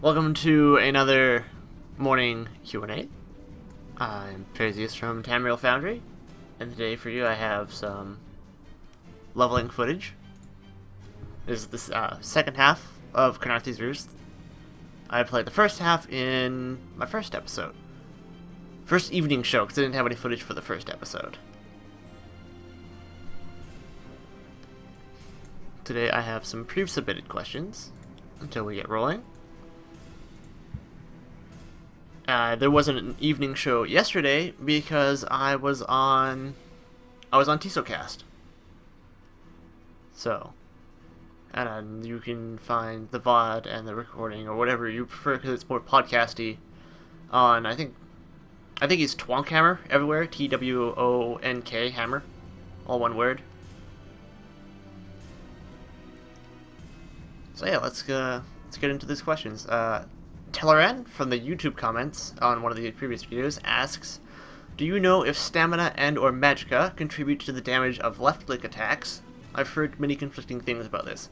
Welcome to another morning Q&A. I'm Perseus from Tamriel Foundry, and today for you I have some leveling footage. This is the second half of Khenarthi's Roost. I played the first half in my first episode. First evening show, because I didn't have any footage for the first episode. Today I have some pre-submitted questions until we get rolling. There wasn't an evening show yesterday because I was on TisoCast. So, and you can find the VOD and the recording or whatever you prefer because it's more podcasty on I think it's Twonkhammer everywhere. TWONK Hammer, all one word. So yeah, let's get into these questions. Telleran from the YouTube comments on one of the previous videos asks, do you know if stamina and or magicka contribute to the damage of left-click attacks? I've heard many conflicting things about this.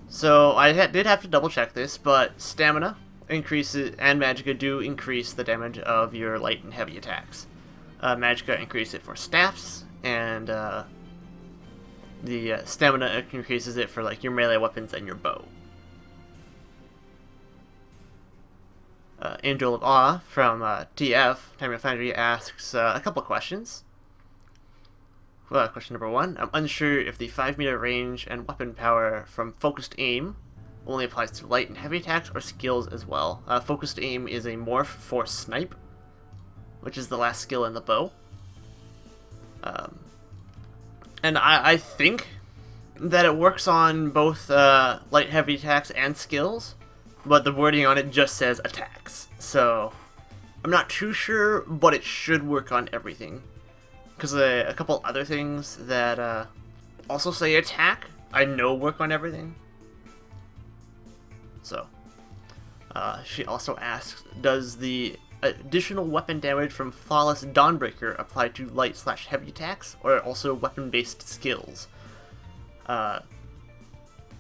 So I did have to double check this, but stamina increases and magicka do increase the damage of your light and heavy attacks. Magicka increases it for staffs, and the stamina increases it for like your melee weapons and your bow. Angel of Awe from TF, Tamriel Foundry, asks a couple questions. Question number 1. I'm unsure if the 5-meter range and weapon power from Focused Aim only applies to light and heavy attacks or skills as well. Focused Aim is a morph for Snipe, which is the last skill in the bow. And I think that it works on both light heavy attacks and skills, but the wording on it just says attacks. So I'm not too sure, but it should work on everything. Because a couple other things that also say attack, I know work on everything. So, she also asks, does the additional weapon damage from Flawless Dawnbreaker apply to light/heavy attacks, or also weapon-based skills?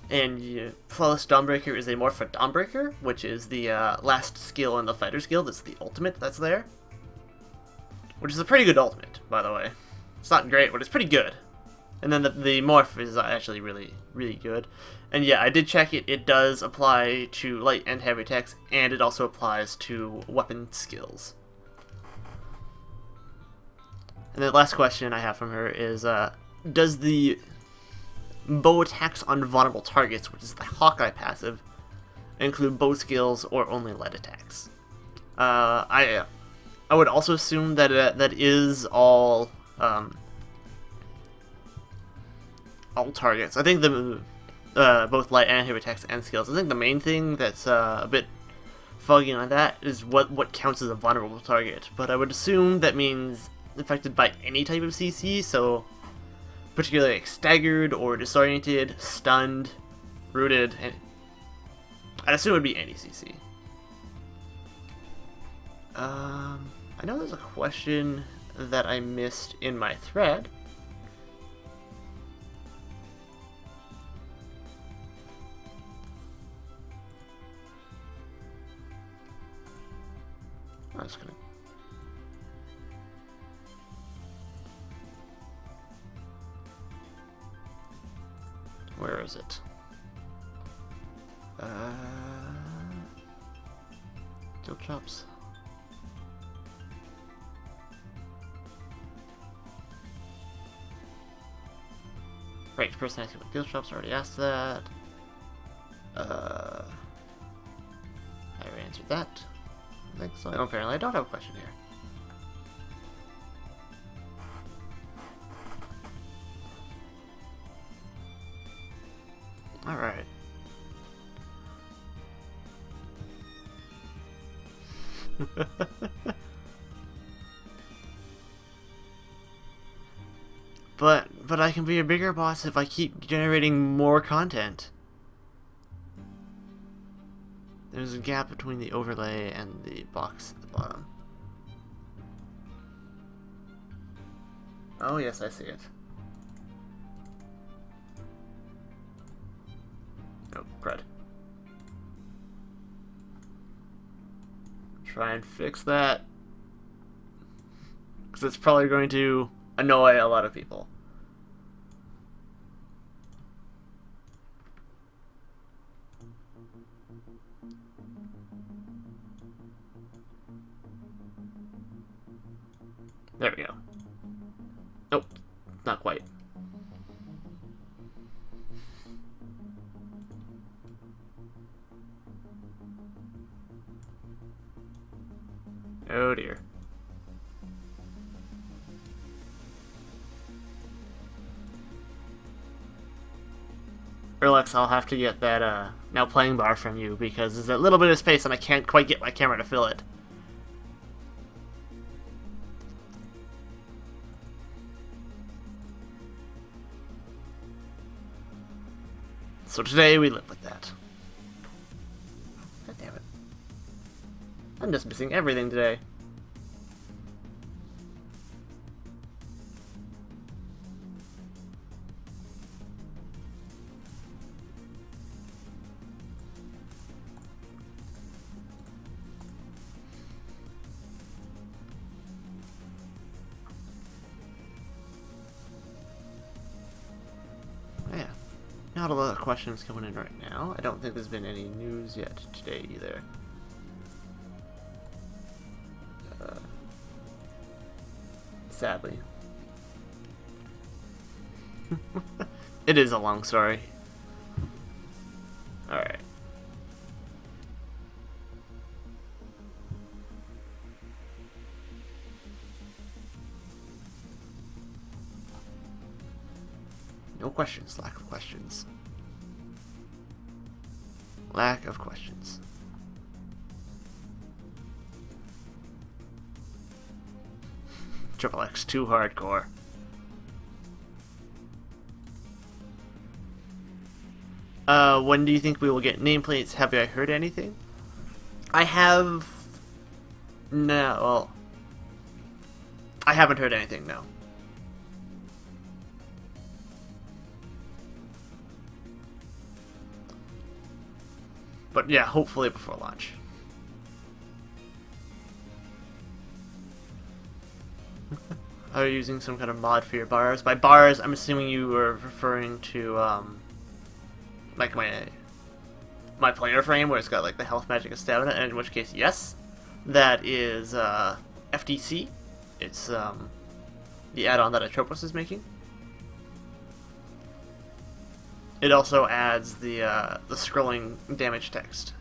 And Flawless Dawnbreaker is a morph for Dawnbreaker, which is the last skill in the Fighter's Guild. It's the ultimate that's there. Which is a pretty good ultimate, by the way. It's not great, but it's pretty good. And then the morph is actually really, really good. And yeah, I did check it. It does apply to light and heavy attacks, and it also applies to weapon skills. And the last question I have from her is, does the bow attacks on vulnerable targets, which is the Hawkeye passive, include bow skills or only light attacks? I would also assume that that is all targets. I think the both light and heavy attacks and skills. I think the main thing that's a bit foggy on that is what counts as a vulnerable target. But I would assume that means affected by any type of CC, so particularly like staggered or disoriented, stunned, rooted, and I'd assume it would be any CC. I know there's a question that I missed in my thread. I'm just gonna... Where is it? Guild Shops. Right, person asking about Guild Shops already asked that. I already answered that. I think so. Apparently I don't have a question here. Alright. But I can be a bigger boss if I keep generating more content. There's a gap between the overlay and the box at the bottom. Oh yes, I see it. Oh, crud. Try and fix that. Because it's probably going to annoy a lot of people. There we go. Nope, not quite. Oh dear. Erlex, I'll have to get that now playing bar from you because there's a little bit of space and I can't quite get my camera to fill it. So today we live with that. God damn it. I'm just missing everything today. Not a lot of questions coming in right now. I don't think there's been any news yet today either. Sadly. It is a long story. Alright. No questions. Lack of questions. Lack of questions. Triple X too hardcore. When do you think we will get nameplates? Have I heard anything? I have... No, well... I haven't heard anything, no. But yeah, hopefully before launch. Are you using some kind of mod for your bars? By bars, I'm assuming you were referring to, like my player frame where it's got like the health, magic, and stamina, and in which case, yes. That is, FTC. It's, the add-on that Atropos is making. It also adds the scrolling damage text.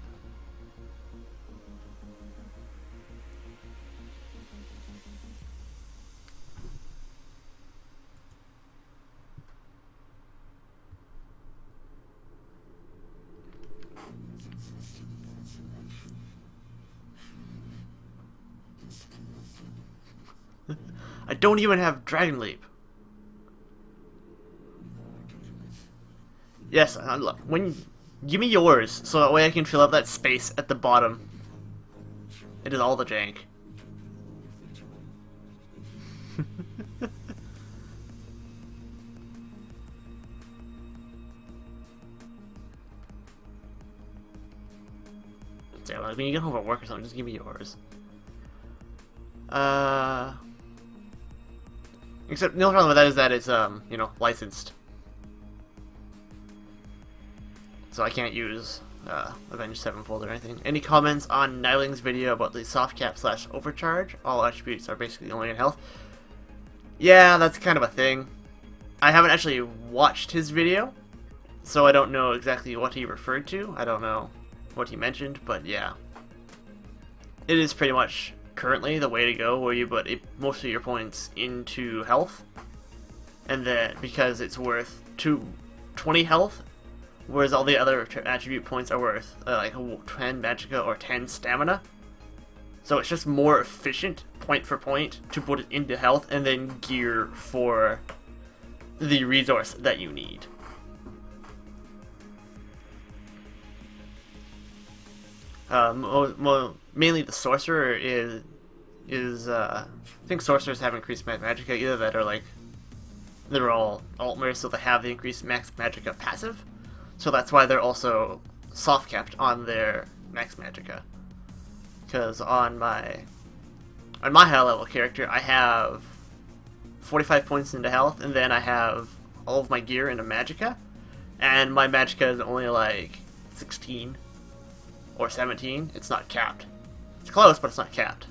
I don't even have Dragon Leap. Yes, look, give me yours, so that way I can fill up that space at the bottom. It is all the jank. Yeah, like, when you get home from work or something, just give me yours. Except the only problem with that is that it's you know, licensed. So I can't use Avenged Sevenfold or anything. Any comments on Niling's video about the soft cap / overcharge? All attributes are basically only in health. Yeah, that's kind of a thing. I haven't actually watched his video, so I don't know exactly what he referred to. I don't know what he mentioned, but yeah. It is pretty much currently the way to go, where you put most of your points into health, and then because it's worth 20 health, whereas all the other attribute points are worth like 10 magicka or 10 stamina. So it's just more efficient, point for point, to put it into health and then gear for the resource that you need. Mainly the sorcerer is I think sorcerers have increased magicka, either that or like they're all altmers, so they have the increased max magicka passive. So that's why they're also soft capped on their max magicka. because on my high level character I have 45 points into health, and then I have all of my gear into Magicka, and my Magicka is only like 16 or 17. It's not capped. It's close, but it's not capped.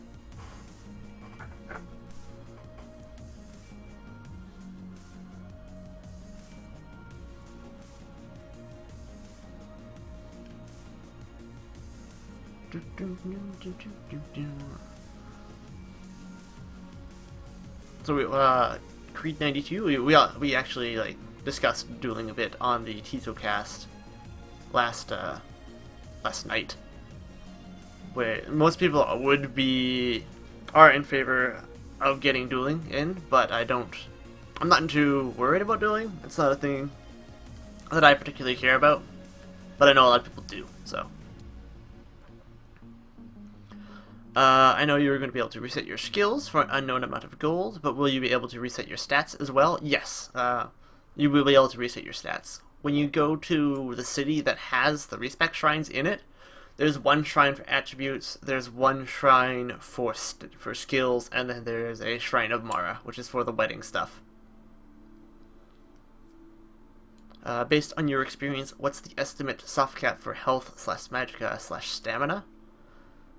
So Creed 92. We actually like discussed dueling a bit on the TizoCast last night, where most people are in favor of getting dueling in, but I'm not too worried about dueling. It's not a thing that I particularly care about, but I know a lot of people do. So I know you're going to be able to reset your skills for an unknown amount of gold, but will you be able to reset your stats as well? Yes, you will be able to reset your stats. When you go to the city that has the respec shrines in it, there's one shrine for attributes, there's one shrine for skills, and then there's a shrine of Mara, which is for the wedding stuff. Based on your experience, what's the estimate soft cap for health / magicka / stamina?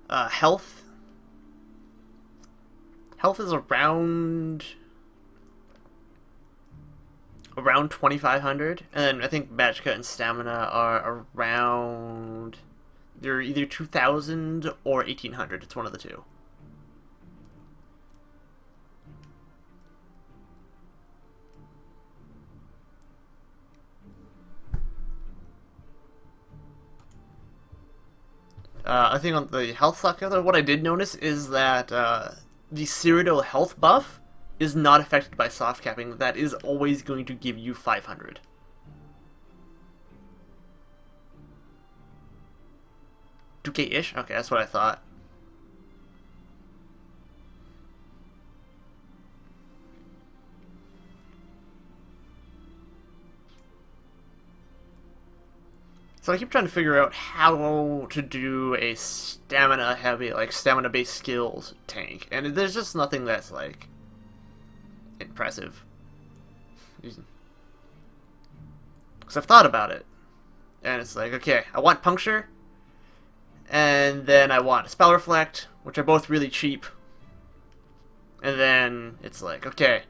Health is around 2,500, and I think magicka and stamina are around, they're either 2,000 or 1,800. It's one of the two. I think on the health calculator, what I did notice is that the Cyrodiil health buff is not affected by soft capping. That is always going to give you 500. $2K-ish? Okay, that's what I thought. So I keep trying to figure out how to do a stamina heavy, like stamina based skills tank, and there's just nothing that's like impressive. Because I've thought about it, and it's like, okay, I want puncture, and then I want spell reflect, which are both really cheap, and then it's like, okay,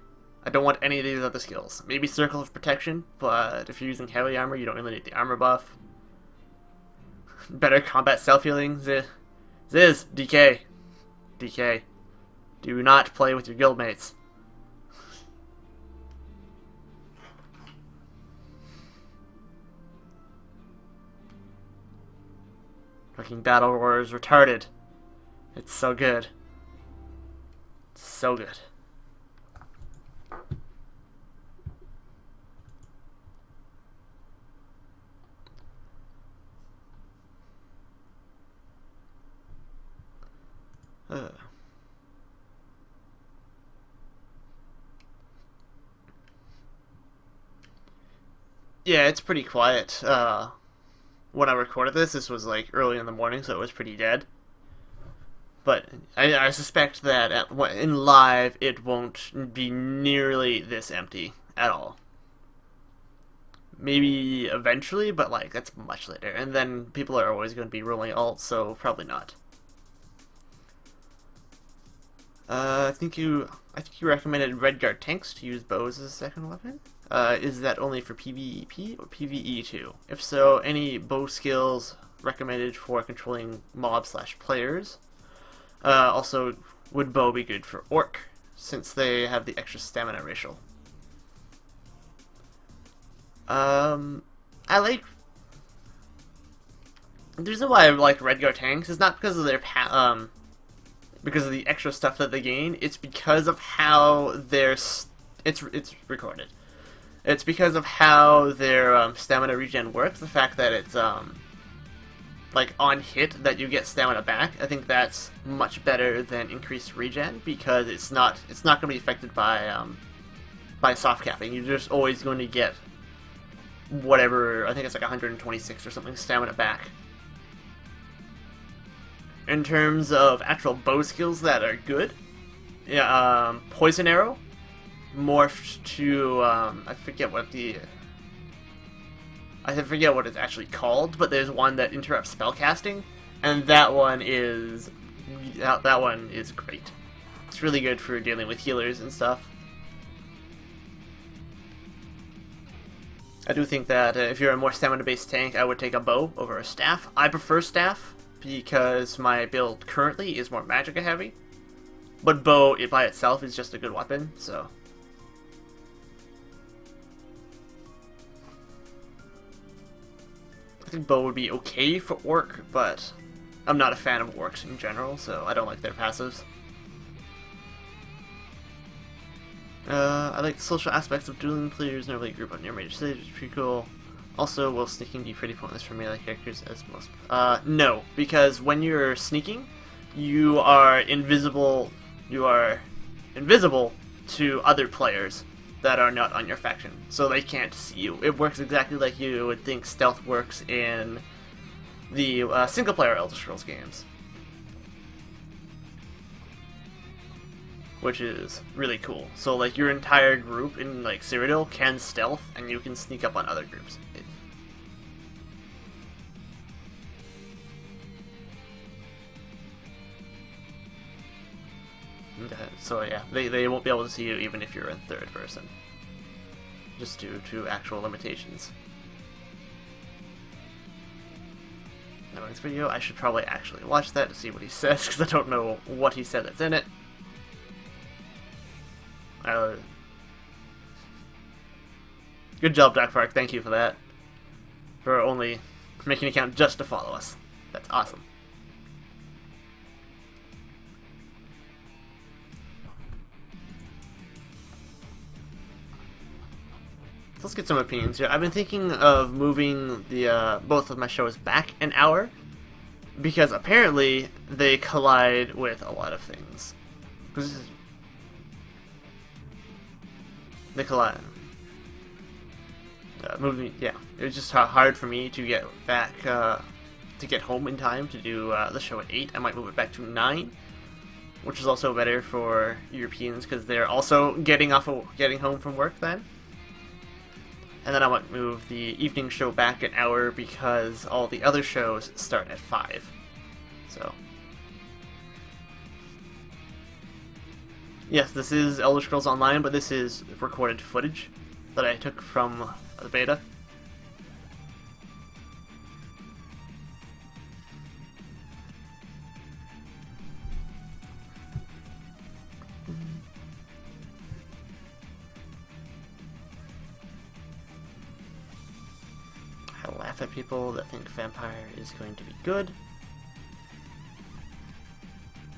I don't want any of these other skills. Maybe circle of protection, but if you're using heavy armor, you don't really need the armor buff. Better combat self-healing. Ziz, DK. DK. Do not play with your guildmates. Fucking Battle Roar is retarded. It's so good. It's so good. Yeah, it's pretty quiet. When I recorded this was like early in the morning, so it was pretty dead. But I suspect that in live it won't be nearly this empty at all. Maybe eventually, but like that's much later. And then people are always going to be rolling alt, so probably not. I think you recommended Redguard tanks to use bows as a second weapon. Is that only for PvP or PvE too? If so, any bow skills recommended for controlling mobs / players? Also, would bow be good for orc, since they have the extra stamina ratio? I like... The reason why I like Redguard tanks is not because of their because of the extra stuff that they gain. It's because of how it's recorded. It's because of how their stamina regen works. The fact that it's like on hit that you get stamina back. I think that's much better than increased regen, because it's not going to be affected by soft capping. You're just always going to get whatever. I think it's like 126 or something stamina back. In terms of actual bow skills that are good, yeah, Poison Arrow morphed to I forget what it's actually called, but there's one that interrupts spellcasting, and that one is great. It's really good for dealing with healers and stuff. I do think that if you're a more stamina-based tank, I would take a bow over a staff. I prefer staff because my build currently is more magicka heavy, but bow it by itself is just a good weapon, so. I think bow would be okay for orc, but I'm not a fan of orcs in general, so I don't like their passives. I like the social aspects of dueling players, never really group on near major stage, which is pretty cool. Also, will sneaking be pretty pointless for melee characters as most? No, because when you're sneaking, you are invisible. You are invisible to other players that are not on your faction, so they can't see you. It works exactly like you would think stealth works in the single-player Elder Scrolls games, which is really cool. So like your entire group in like Cyrodiil can stealth, and you can sneak up on other groups. So yeah, they won't be able to see you even if you're in third person, just due to actual limitations. This video, I should probably actually watch that to see what he says, because I don't know what he said that's in it. Good job, Doc Park. Thank you for that. For only making an account just to follow us. That's awesome. So let's get some opinions here. I've been thinking of moving the both of my shows back an hour, because apparently they collide with a lot of things. They collide. Moving, yeah, it was just hard for me to get back to get home in time to do the show at 8. I might move it back to 9, which is also better for Europeans because they're also getting home from work then. And then I might move the evening show back an hour because all the other shows start at 5. So. Yes, this is Elder Scrolls Online, but this is recorded footage that I took from the beta. I laugh at people that think Vampire is going to be good.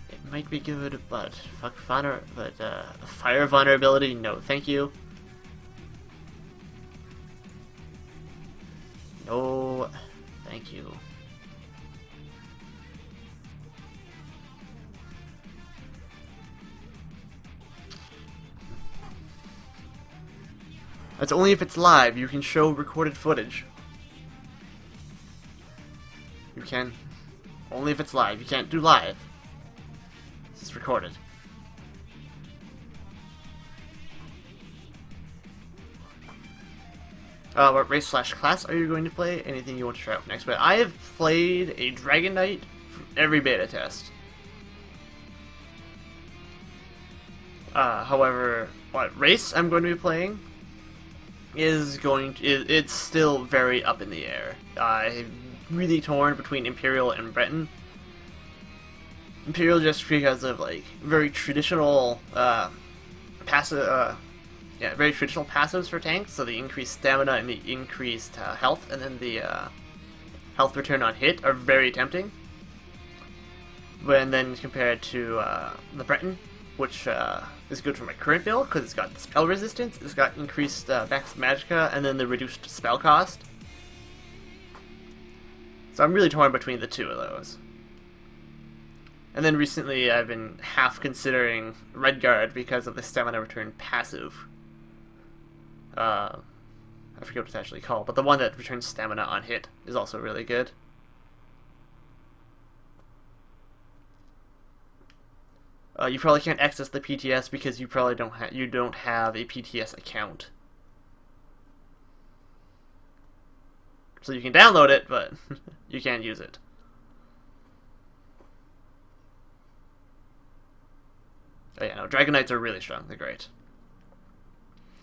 It might be good, but fire vulnerability, no thank you. No thank you. That's only if it's live. You can show recorded footage. You can. Only if it's live. You can't do live. It's recorded. What race/class are you going to play? Anything you want to try out next? But I have played a Dragon Knight for every beta test. However, what race I'm going to be playing it's still very up in the air. I'm really torn between Imperial and Breton. Imperial just because of like very traditional passive, very traditional passives for tanks. So the increased stamina and the increased health, and then the health return on hit are very tempting. When then compared to the Breton, which is good for my current build because it's got spell resistance, it's got increased max magicka, and then the reduced spell cost. So I'm really torn between the two of those. And then recently I've been half considering Redguard because of the stamina return passive. I forget what it's actually called, but the one that returns stamina on hit is also really good. You probably can't access the PTS because you probably don't have a PTS account. So you can download it, but you can't use it. Oh yeah, no, Dragonites are really strong. They're great.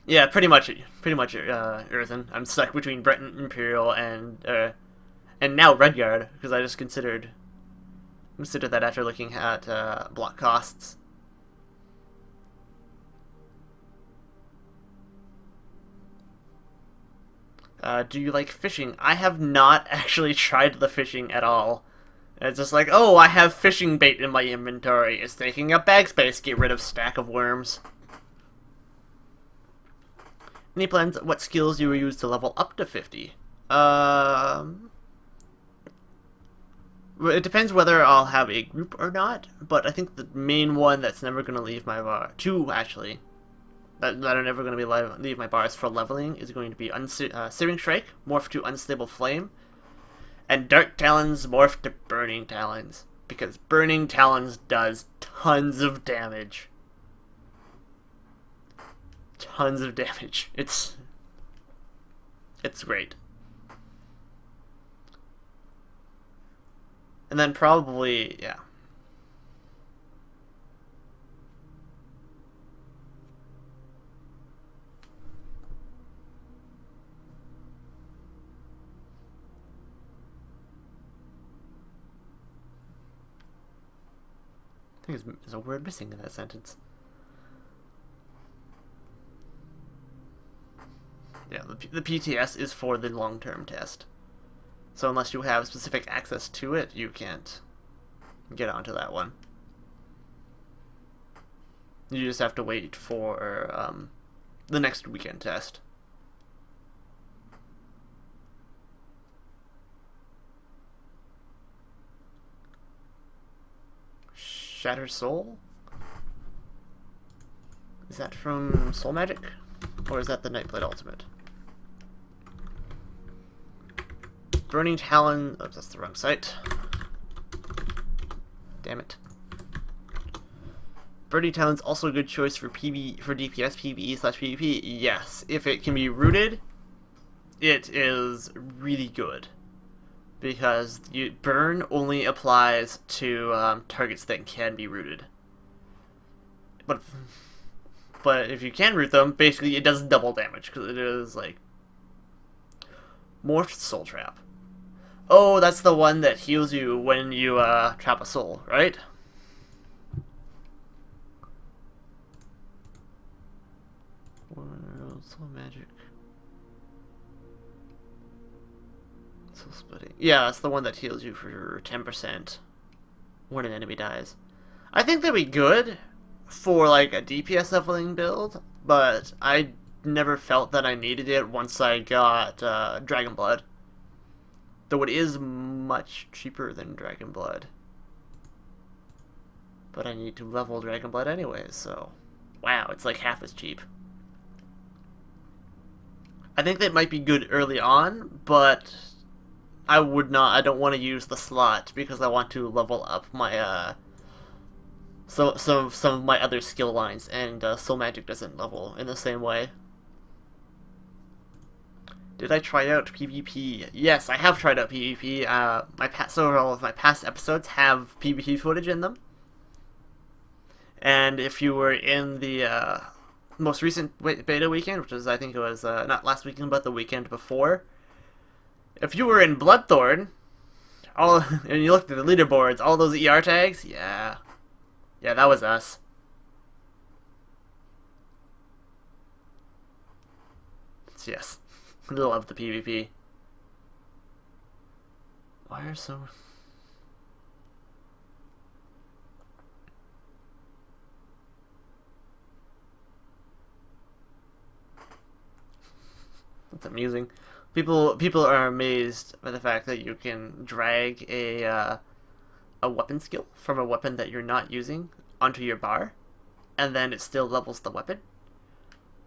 Yeah, pretty much, Earthen. I'm stuck between Breton Imperial and now Redguard because I just considered that after looking at block costs. Do you like fishing? I have not actually tried the fishing at all. It's just like, oh, I have fishing bait in my inventory. It's taking up bag space. Get rid of stack of worms. Any plans? What skills you will use to level up to 50? It depends whether I'll have a group or not, but I think the main one that's never going to leave my bar, two actually, that are never going to leave my bars for leveling is going to be Searing Strike, morph to Unstable Flame, and Dark Talons morph to Burning Talons, because Burning Talons does tons of damage. Tons of damage. It's great. And then probably, yeah. I think there's a word missing in that sentence. Yeah, the PTS is for the long-term test. So unless you have specific access to it, you can't get onto that one. You just have to wait for the next weekend test. Shatter Soul? Is that from Soul Magic? Or is that the Nightblade Ultimate? Burning Talon... Oh, that's the wrong site. Damn it. Burning Talon's also a good choice for DPS, PvE / PvP. Yes, if it can be rooted, it is really good. Because burn only applies to targets that can be rooted. But if you can root them, basically it does double damage, because it is like Morphed Soul Trap. Oh, that's the one that heals you when you trap a soul, right? Soul Magic. Soul Splitting. Yeah, that's the one that heals you for 10% when an enemy dies. I think that'd be good for like a DPS leveling build, but I never felt that I needed it once I got Dragon Blood. Though it is much cheaper than Dragon Blood. But I need to level Dragon Blood anyways, so... Wow, it's like half as cheap. I think that might be good early on, but... I don't want to use the slot, because I want to level up my, some of my other skill lines, and Soul Magic doesn't level in the same way. Did I try out PvP? Yes, I have tried out PvP. Several of my past episodes have PvP footage in them. And if you were in the most recent beta weekend, which was, I think it was not last weekend, but the weekend before, if you were in Bloodthorn, and you looked at the leaderboards, all those ER tags, yeah, that was us. Yes. I love the PvP. Why are so... That's amusing. People are amazed by the fact that you can drag a weapon skill from a weapon that you're not using onto your bar, and then it still levels the weapon.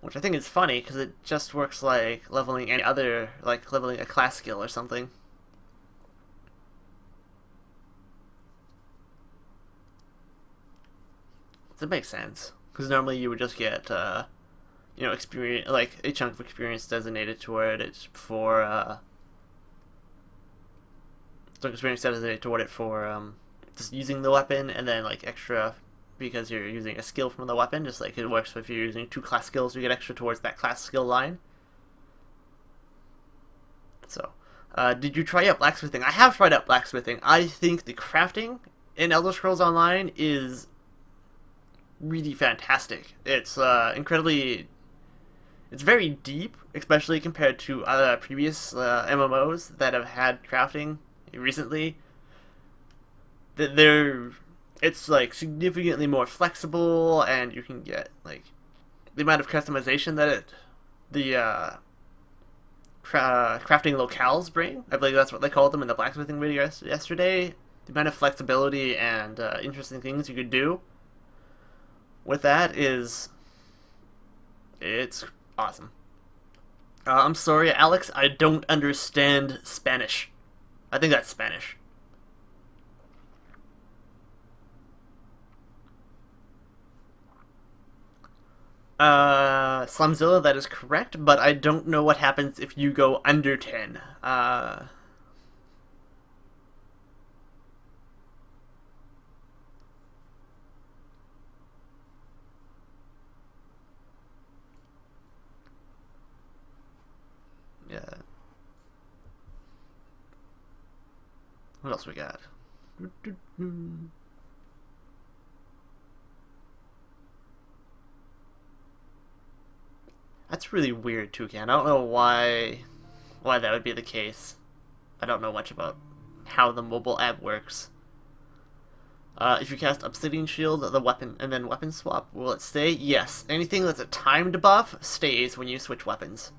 Which I think is funny, because it just works like leveling any other, like leveling a class skill or something. That makes sense. Because normally you would just get, experience, like a chunk of experience designated toward it for, chunk of experience designated toward it for, just using the weapon, and then like extra because you're using a skill from the weapon. Just like it works if you're using 2 class skills, you get extra towards that class skill line. So, did you try out blacksmithing? I have tried out blacksmithing. I think the crafting in Elder Scrolls Online is really fantastic. It's incredibly. It's very deep, especially compared to other previous MMOs that have had crafting recently. It's like significantly more flexible, and you can get like the amount of customization that the crafting locales bring. I believe that's what they called them in the blacksmithing video yesterday. The amount of flexibility and interesting things you could do with that it's awesome. I'm sorry, Alex, I don't understand Spanish. I think that's Spanish. Slumzilla, that is correct, but I don't know what happens if you go under 10. Yeah. What else we got? That's really weird, Toucan. I don't know why that would be the case. I don't know much about how the mobile app works. If you cast Obsidian Shield, the weapon, and then weapon swap, will it stay? Yes. Anything that's a timed buff stays when you switch weapons.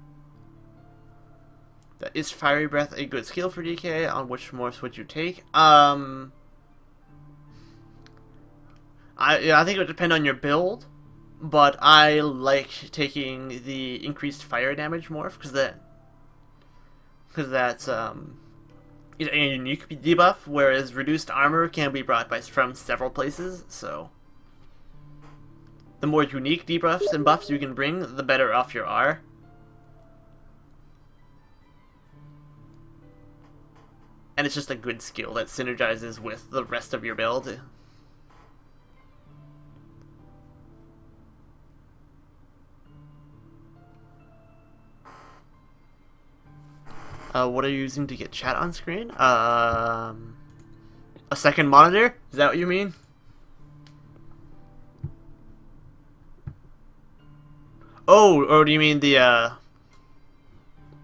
Is Fiery Breath a good skill for DK? On which morphs would you take? I think it would depend on your build, but I like taking the increased fire damage morph because that's a unique debuff, whereas reduced armor can be brought from several places. So the more unique debuffs and buffs you can bring, the better off you are. And it's just a good skill that synergizes with the rest of your build. What are you using to get chat on screen? A second monitor? Is that what you mean? Oh, or do you mean the,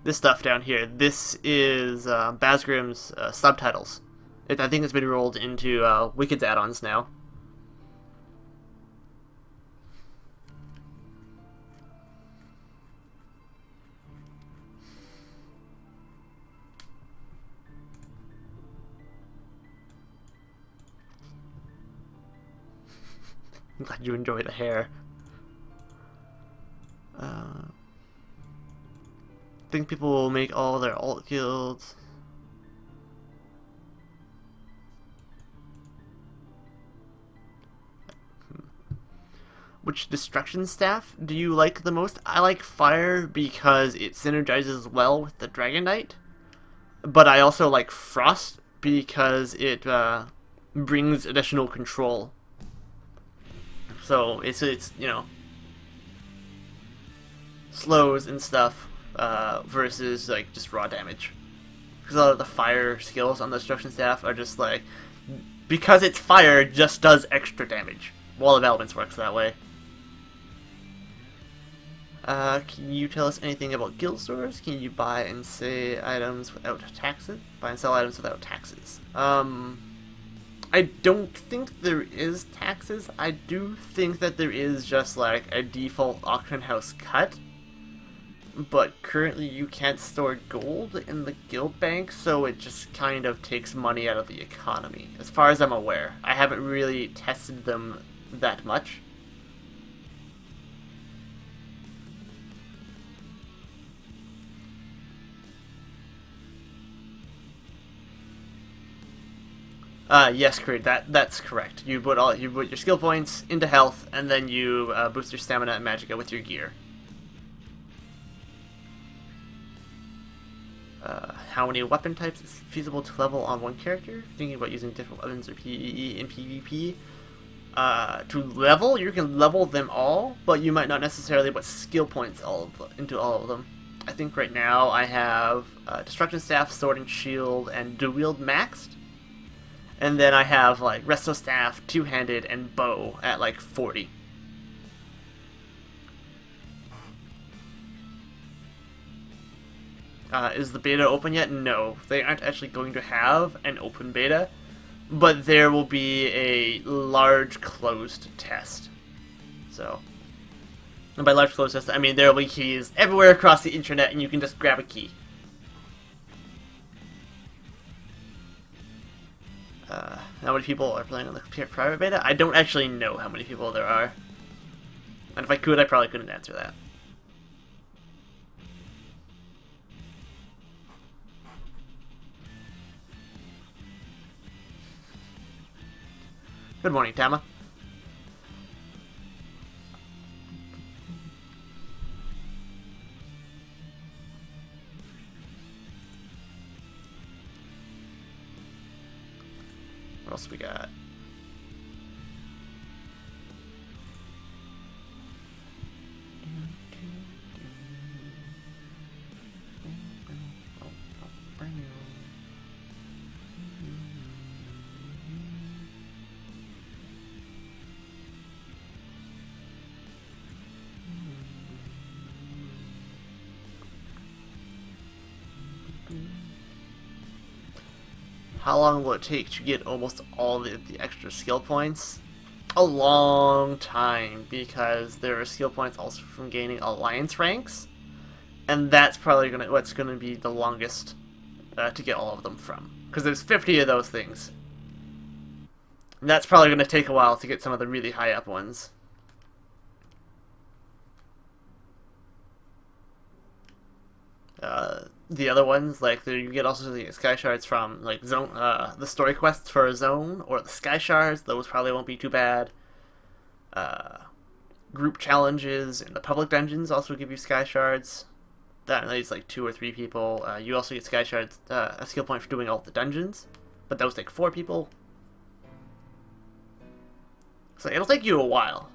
this stuff down here? This is, Basgrim's, subtitles. I think it's been rolled into, Wicked's add-ons now. I'm glad you enjoy the hair. I think people will make all their alt guilds. Which destruction staff do you like the most? I like fire because it synergizes well with the Dragon Knight, but I also like frost because it brings additional control. So it's slows and stuff versus like just raw damage. Because a lot of the fire skills on the destruction staff are just like, because it's fire, it just does extra damage. Wall of Elements works that way. Can you tell us anything about guild stores? Can you buy and sell items without taxes? Buy and sell items without taxes. I don't think there is taxes. I do think that there is just like a default auction house cut. But currently you can't store gold in the guild bank, so it just kind of takes money out of the economy. As far as I'm aware. I haven't really tested them that much. Yes, Creed. That's correct. You put your skill points into health, and then you boost your stamina and magicka with your gear. How many weapon types is feasible to level on one character? Thinking about using different weapons or PvE in PvP. To level, you can level them all, but you might not necessarily put skill points into all of them. I think right now I have Destruction Staff, Sword and Shield, and Dual Wield maxed. And then I have like Resto Staff, Two-Handed, and Bow at like 40. Is the beta open yet? No, they aren't actually going to have an open beta, but there will be a large closed test. So, and by large closed test, I mean there will be keys everywhere across the internet, and you can just grab a key. How many people are playing on the private beta? I don't actually know how many people there are, and if I could, I probably couldn't answer that. Good morning, Tama. What else we got? How long will it take to get almost all the extra skill points? A long time, because there are skill points also from gaining alliance ranks, and that's probably what's gonna be the longest to get all of them from, because there's 50 of those things. And that's probably gonna take a while to get some of the really high up ones. The other ones, like you get also the sky shards from like zone, the story quests for a zone, or the sky shards. Those probably won't be too bad. Group challenges in the public dungeons also give you sky shards. That needs like 2 or 3 people. You also get sky shards, a skill point for doing all the dungeons, but those take 4 people. So it'll take you a while.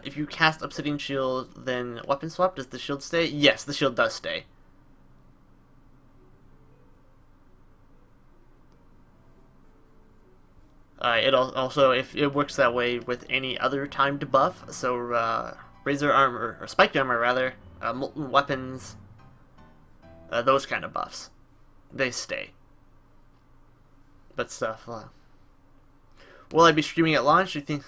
If you cast Obsidian Shield, then weapon swap, does the shield stay? Yes, the shield does stay. It also, if it works that way with any other timed buff, so Razor Armor, or Spiked Armor rather, Molten Weapons, those kind of buffs, they stay. But stuff, will I be streaming at launch? You think?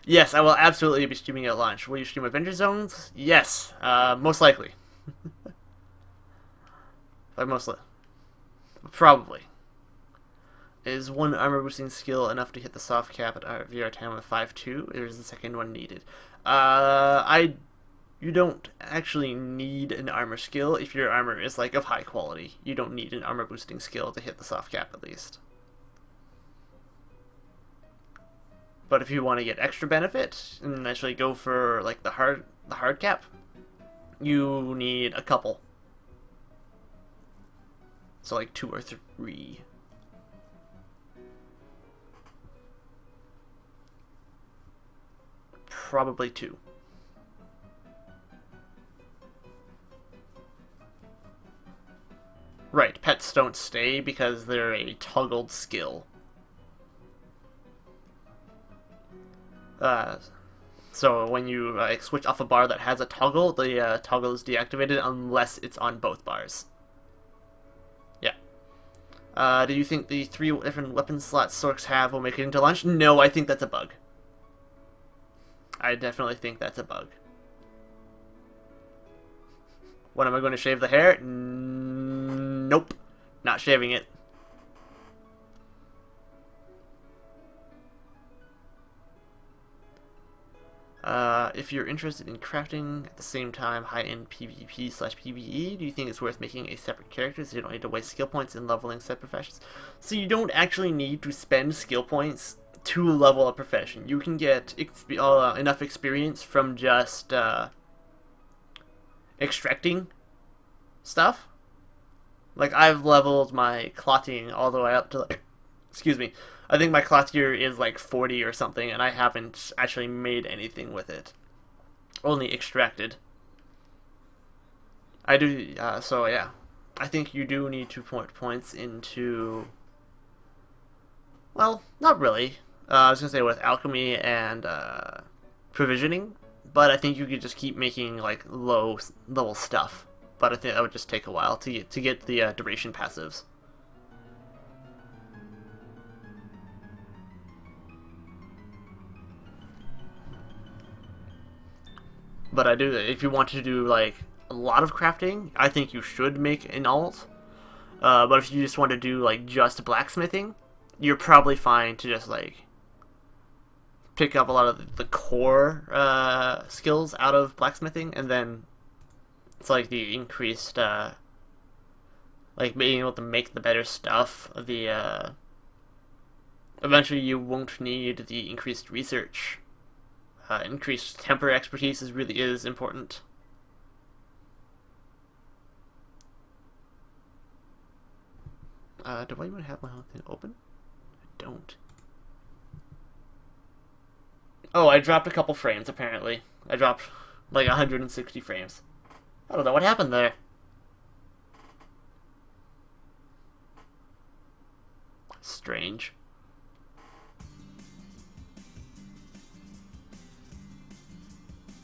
Yes, I will absolutely be streaming at launch. Will you stream Avenger Zones? Yes, most likely. Probably. Is one armor boosting skill enough to hit the soft cap at VR time of 5.2, or is the second one needed? You don't actually need an armor skill if your armor is like of high quality. You don't need an armor boosting skill to hit the soft cap at least. But if you want to get extra benefit and actually go for like the hard cap, you need a couple. So like 2 or 3. Probably 2. Right, pets don't stay because they're a toggled skill. So when you switch off a bar that has a toggle, the toggle is deactivated unless it's on both bars. Yeah. Do you think the 3 different weapon slots Sorks have will make it into launch? No, I think that's a bug. I definitely think that's a bug. When am I going to shave the hair? Nope. Not shaving it. If you're interested in crafting at the same time high-end PvP/PvE, do you think it's worth making a separate character so you don't need to waste skill points in leveling said professions? So you don't actually need to spend skill points to level a profession. You can get enough experience from just extracting stuff. Like, I've leveled my clotting all the way up to, like, excuse me, I think my clottier is like 40 or something, and I haven't actually made anything with it. Only extracted. I do, so yeah. I think you do need to put points into, well, not really. I was gonna say with alchemy and provisioning, but I think you could just keep making like low level stuff. But I think that would just take a while to get the duration passives. But I do, if you want to do like a lot of crafting, I think you should make an alt. But if you just want to do like just blacksmithing, you're probably fine to just like pick up a lot of the core skills out of blacksmithing, and then it's like the increased like being able to make the better stuff. The eventually you won't need the increased research. Increased temper expertise really is important. Do I even have my whole thing open? I don't. Oh, I dropped a couple frames, apparently. I dropped like 160 frames. I don't know what happened there. Strange.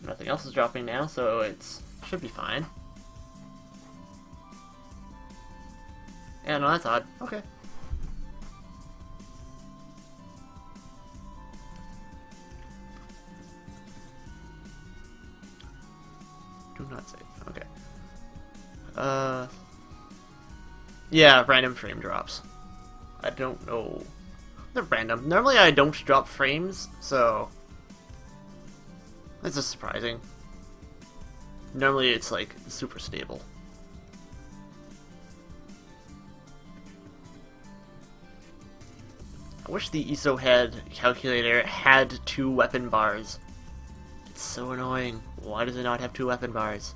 Nothing else is dropping now, so it should be fine. Yeah, no, that's odd. Okay. Do not save. Okay. Yeah, random frame drops. I don't know. They're random. Normally I don't drop frames, so this is surprising. Normally it's like super stable. I wish the ISO head calculator had 2 weapon bars. It's so annoying. Why does it not have 2 weapon bars?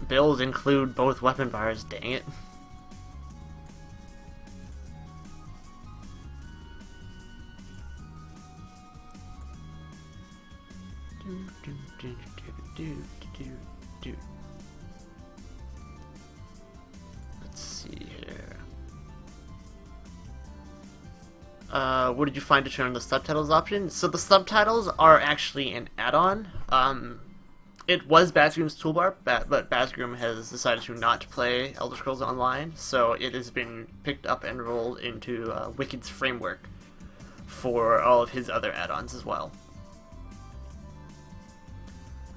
Builds include both weapon bars, dang it. Let's see here. What did you find to turn on the subtitles option? So the subtitles are actually an add-on. It was Basgroom's toolbar, but Basgroom has decided to not play Elder Scrolls Online, so it has been picked up and rolled into Wicked's framework for all of his other add-ons as well.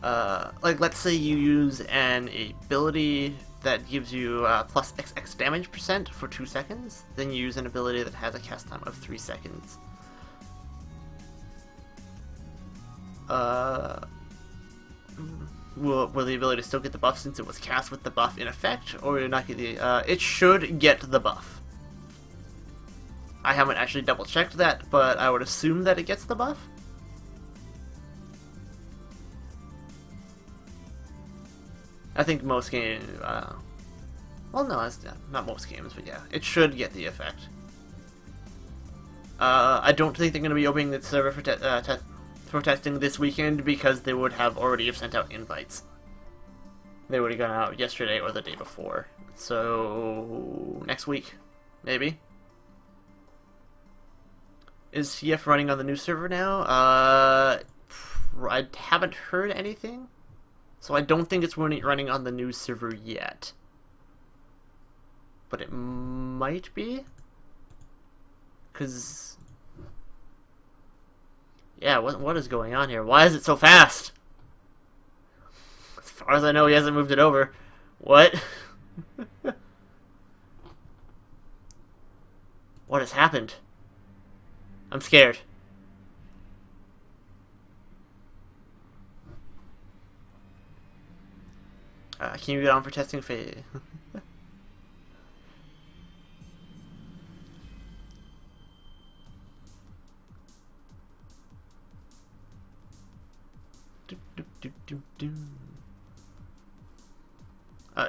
Like, let's say you use an ability that gives you plus XX damage percent for 2 seconds, then you use an ability that has a cast time of 3 seconds. Will the ability still get the buff since it was cast with the buff in effect, or will it not get the, it should get the buff. I haven't actually double checked that, but I would assume that it gets the buff. I think most games, well no, it's not most games, but yeah, it should get the effect. I don't think they're going to be opening the server for testing this weekend, because they would have already sent out invites. They would have gone out yesterday or the day before. So, next week, maybe. Is CF running on the new server now? I haven't heard anything. So I don't think it's running on the new server yet. But it might be. Because... yeah, what is going on here? Why is it so fast? As far as I know, he hasn't moved it over. What? What has happened? I'm scared. Can you get on for testing phase?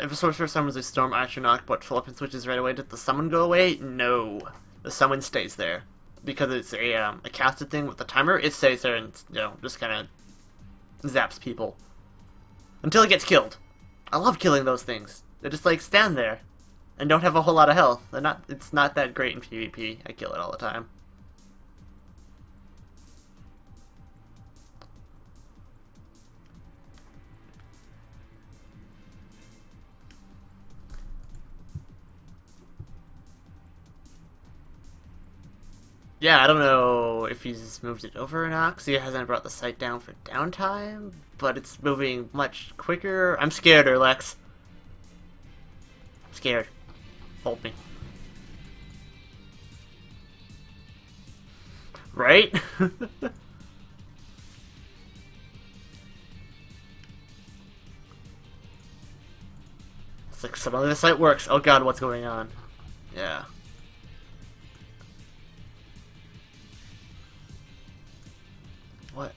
If a sorcerer summons a storm Atronach but Philippine switches right away, does the summon go away? No. The summon stays there. Because it's a casted thing with the timer, it stays there and, just kind of zaps people. Until it gets killed. I love killing those things. They just, stand there. And don't have a whole lot of health. It's not that great in PvP. I kill it all the time. Yeah, I don't know if he's moved it over or not, because he hasn't brought the site down for downtime, but it's moving much quicker. I'm scared, Erlex. I'm scared. Hold me. Right? It's like suddenly the site works. Oh god, what's going on? Yeah. What?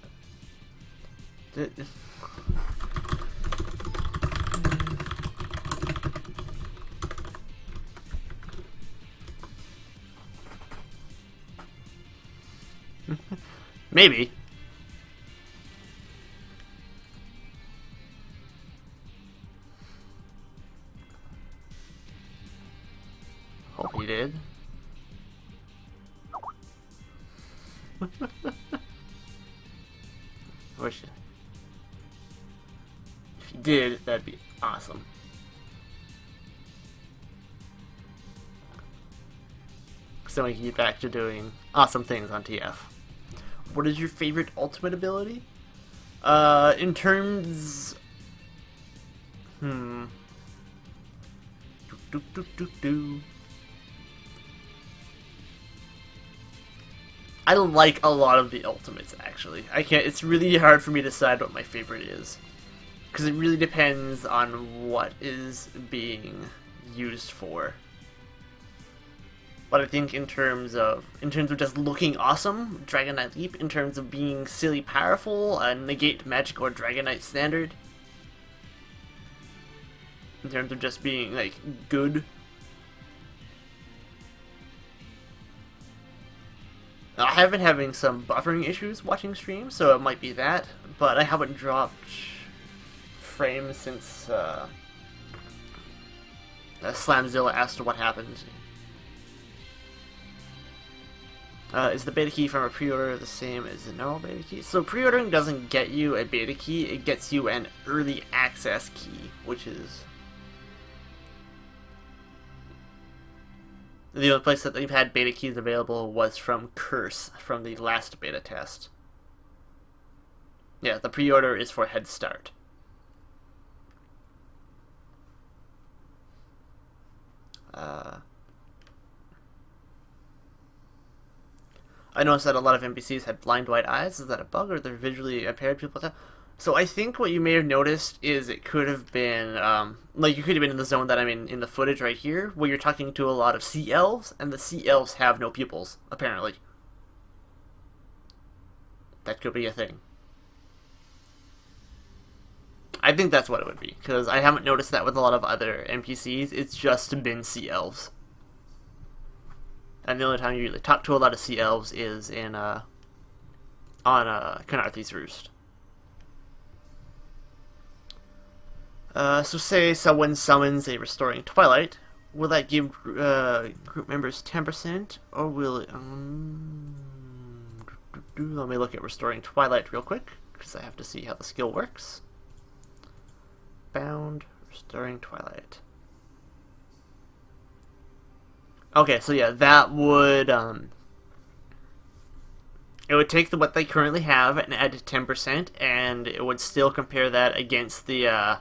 Maybe. Hope he did. Wish it. If he did, that'd be awesome. So we can get back to doing awesome things on TF. What is your favorite ultimate ability? In terms... I like a lot of the ultimates, actually. It's really hard for me to decide what my favorite is. Because it really depends on what is being used for. But I think in terms of just looking awesome, Dragon Knight Leap. In terms of being silly powerful, negate magic or Dragon Knight standard. In terms of just being, good. I have been having some buffering issues watching streams, so it might be that. But I haven't dropped frames since Slamzilla asked what happened. Is the beta key from a pre-order the same as the normal beta key? So pre-ordering doesn't get you a beta key, it gets you an early access key, which is the only place that they've had beta keys available was from Curse, from the last beta test. Yeah, the pre-order is for Head Start. I noticed that a lot of NPCs had blind white eyes. Is that a bug, or they're visually impaired people? So I think what you may have noticed is it could have been, you could have been in the zone that I'm in the footage right here, where you're talking to a lot of sea elves, and the sea elves have no pupils, apparently. That could be a thing. I think that's what it would be, because I haven't noticed that with a lot of other NPCs. It's just been sea elves. And the only time you really talk to a lot of sea elves is on Khenarthi's Roost. So say someone summons a Restoring Twilight. Will that give group members 10%, or will it... let me look at Restoring Twilight real quick, because I have to see how the skill works. Bound, Restoring Twilight. Okay, so yeah, that would, it would take what they currently have and add 10%, and it would still compare that against the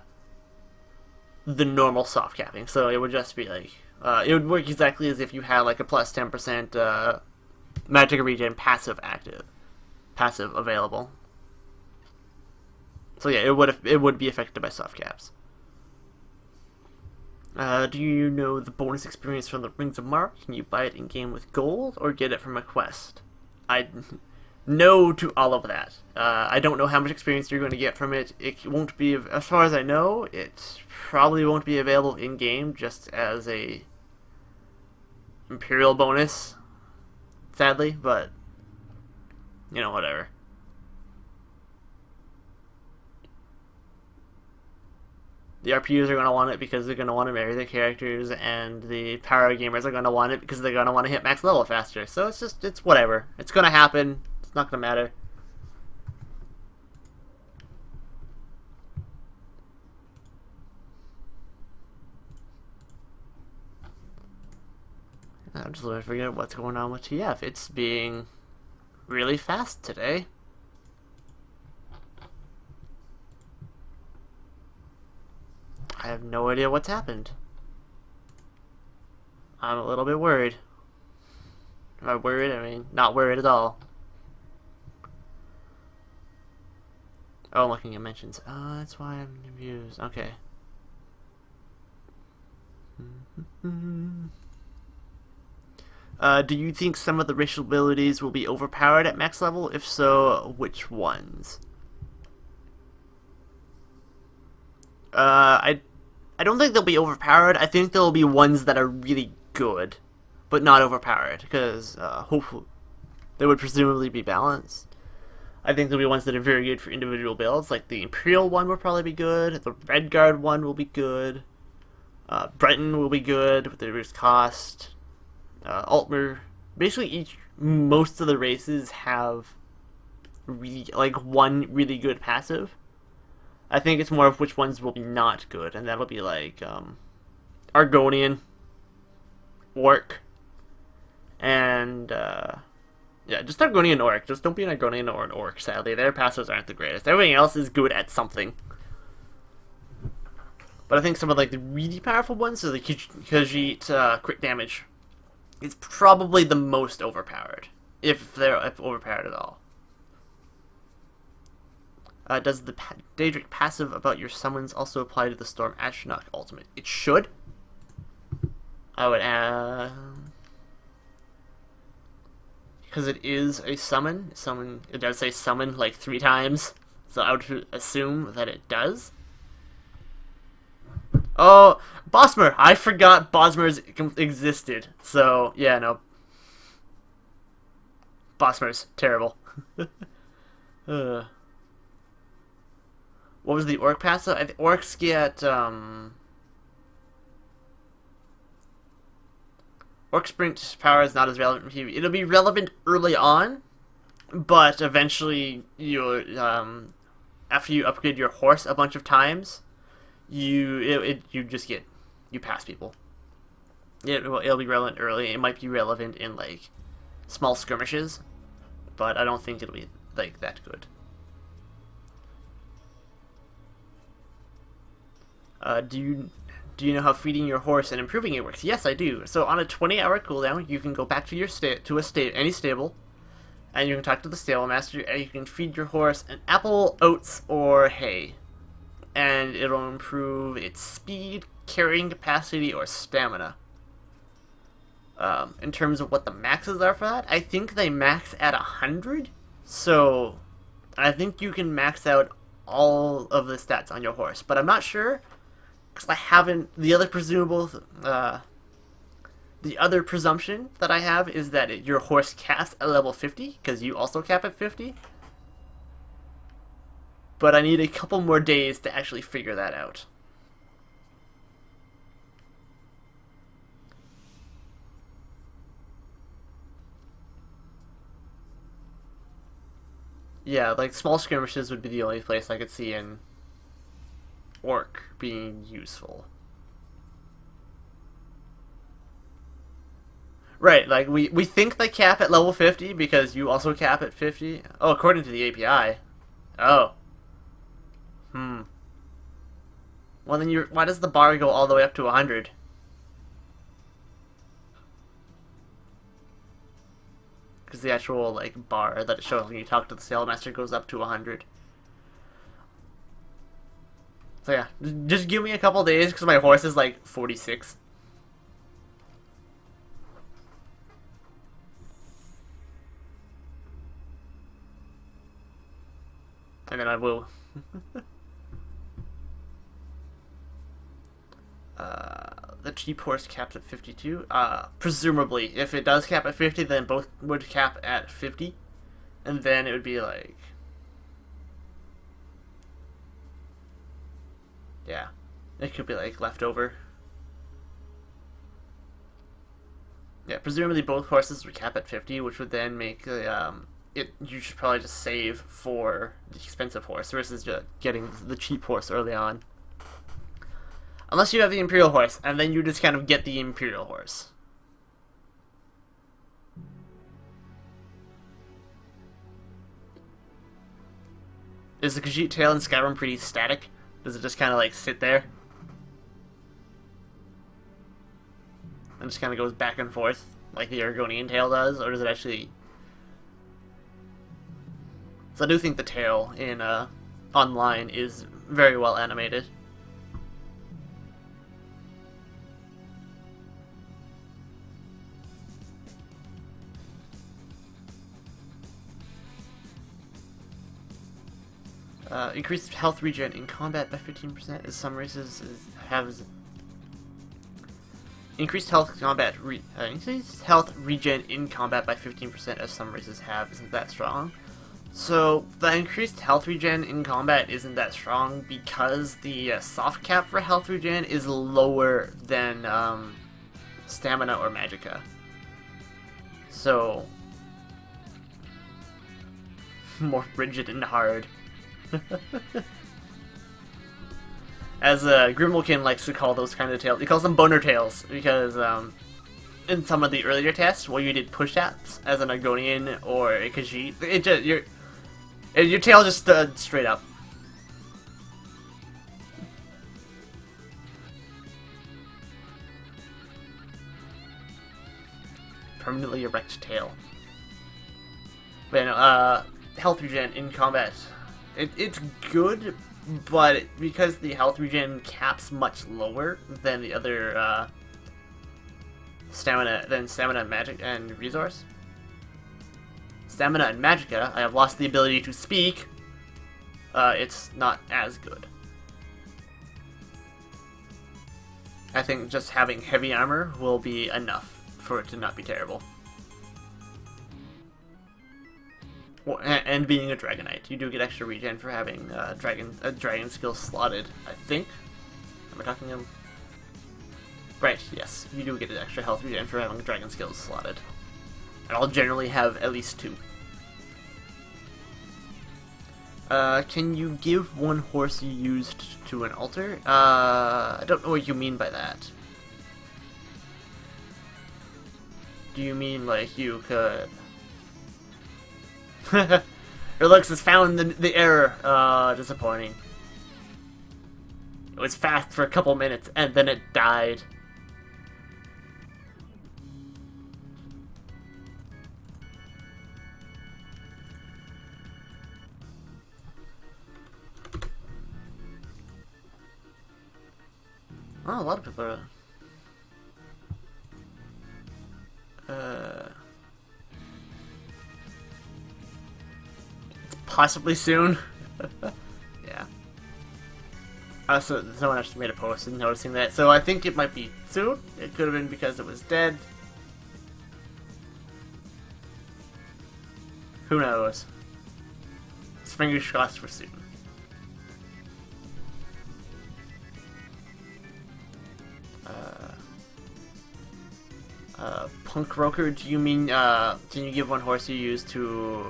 normal soft capping. So it would just be it would work exactly as if you had a plus 10% Magic Regen passive available. So yeah, it would be affected by soft caps. Do you know the bonus experience from the Rings of Mara? Can you buy it in game with gold or get it from a quest? I no to all of that. I don't know how much experience you're going to get from it. It won't be, as far as I know, it probably won't be available in game, just as a Imperial bonus. Sadly, but you know, whatever. The RPUs are going to want it because they're going to want to marry their characters, and the power gamers are going to want it because they're going to want to hit max level faster. So it's whatever. It's going to happen. It's not going to matter. I'm just looking to figure out what's going on with TF. It's being really fast today. I have no idea what's happened. I'm a little bit worried. Am I worried? I mean, not worried at all. Oh, I'm looking at mentions. That's why I'm confused. Okay. Do you think some of the racial abilities will be overpowered at max level? If so, which ones? I don't think they'll be overpowered. I think there'll be ones that are really good, but not overpowered, because hopefully they would presumably be balanced. I think there'll be ones that are very good for individual builds, like the Imperial one will probably be good, the Redguard one will be good, Breton will be good with the reduced cost, Altmer. Basically, most of the races have really, like, one really good passive. I think it's more of which ones will be not good, and that'll be like Argonian, Orc, and yeah, just Argonian Orc. Just don't be an Argonian or an Orc, sadly. Their passives aren't the greatest. Everything else is good at something. But I think some of like the really powerful ones, so the Khajiit crit damage, is probably the most overpowered, if they're overpowered at all. Does the Daedric passive about your summons also apply to the Storm Atronach ultimate? It should. I would add... because it is a summon. It does say summon like 3 times, so I would assume that it does. Oh, Bosmer! I forgot Bosmer's existed. So, yeah, no. Bosmer's terrible. What was the Orc passive? I think Orcs get, Orc Sprint power is not as relevant in PvE. It'll be relevant early on, but eventually you'll, after you upgrade your horse a bunch of times, you pass people. It'll be relevant early. It might be relevant in, like, small skirmishes, but I don't think it'll be, like, that good. Do you know how feeding your horse and improving it works? Yes, I do. So on a 20-hour cooldown, you can go back to your any stable, and you can talk to the stable master, and you can feed your horse an apple, oats, or hay, and it'll improve its speed, carrying capacity, or stamina. In terms of what the maxes are for that, I think they max at 100. So I think you can max out all of the stats on your horse, but I'm not sure. Because I haven't, the other presumption that I have is that your horse caps at level 50, because you also cap at 50. But I need a couple more days to actually figure that out. Yeah, like small skirmishes would be the only place I could see in Orc being useful. Right, like we think they cap at level 50 because you also cap at 50. Oh, according to the API. Oh. Well then why does the bar go all the way up to 100? because the actual like bar that it shows when you talk to the Sailmaster goes up to 100. So yeah, just give me a couple days because my horse is like 46. And then I will. The cheap horse caps at 52. Presumably, if it does cap at 50, then both would cap at 50. And then it would be like... Yeah. It could be like leftover. Yeah, presumably both horses would cap at 50, which would then make you should probably just save for the expensive horse versus just getting the cheap horse early on. Unless you have the Imperial horse, and then you just kind of get the Imperial horse. Is the Khajiit tail in Skyrim pretty static? Does it just kind of like sit there? And just kind of goes back and forth like the Argonian tail does? Or does it actually... So I do think the tail in online is very well animated. Increased health regen in combat by 15%, as some races have increased health regen in combat by 15%, as some races have. Isn't that strong? So the increased health regen in combat isn't that strong because the soft cap for health regen is lower than stamina or magicka. So more rigid and hard. As Grimmelkin likes to call those kind of tails, he calls them boner tails because in some of the earlier tests where you did push-ups as an Argonian or a Khajiit, your tail just stood straight up. Permanently erect tail. But health regen in combat. It's good, but because the health regen caps much lower than the other stamina, magic, and resource. Stamina and magicka, I have lost the ability to speak. It's not as good. I think just having heavy armor will be enough for it to not be terrible. And being a Dragonite, you do get extra regen for having a dragon skill slotted, I think. Am I talking to him? Right, yes. You do get an extra health regen for having dragon skills slotted. And I'll generally have at least 2. Can you give one horse you used to an altar? I don't know what you mean by that. Do you mean like you could... Erlux has found the error. Disappointing. It was fast for a couple minutes, and then it died. Oh, a lot of people are... Possibly soon. Yeah. So someone actually made a post and noticing that. So I think it might be soon. It could have been because it was dead. Who knows? It's fingers crossed for soon. Punk Roker, do you mean, can you give one horse you use to